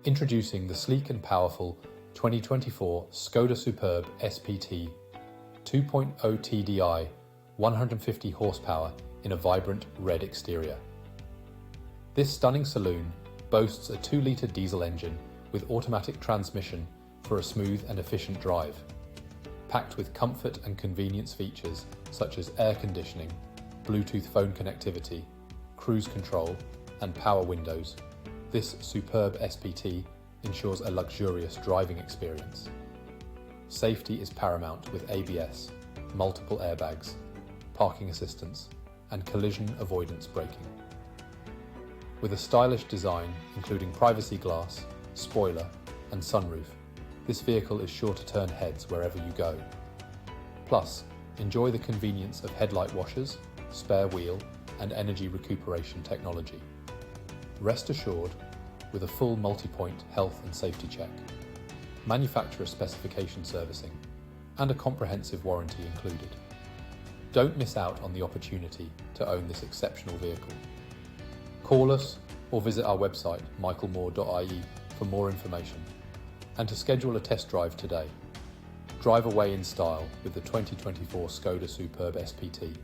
Introducing the sleek and powerful 2024 Skoda Superb SPT 2.0 TDI 150 horsepower in a vibrant red exterior. This stunning saloon boasts a 2-litre diesel engine with automatic transmission for a smooth and efficient drive. Packed with comfort and convenience features such as air conditioning, Bluetooth phone connectivity, cruise control, and power windows, this superb SPT ensures a luxurious driving experience. Safety is paramount with ABS, multiple airbags, parking assistance, and collision avoidance braking. With a stylish design including privacy glass, spoiler, and sunroof, this vehicle is sure to turn heads wherever you go. Plus, enjoy the convenience of headlight washers, spare wheel, and energy recuperation technology. Rest assured, with a full multi-point health and safety check, manufacturer specification servicing, and a comprehensive warranty included. Don't miss out on the opportunity to own this exceptional vehicle. Call us or visit our website michaelmoore.ie for more information and to schedule a test drive today. Drive away in style with the 2024 Skoda Superb SPT.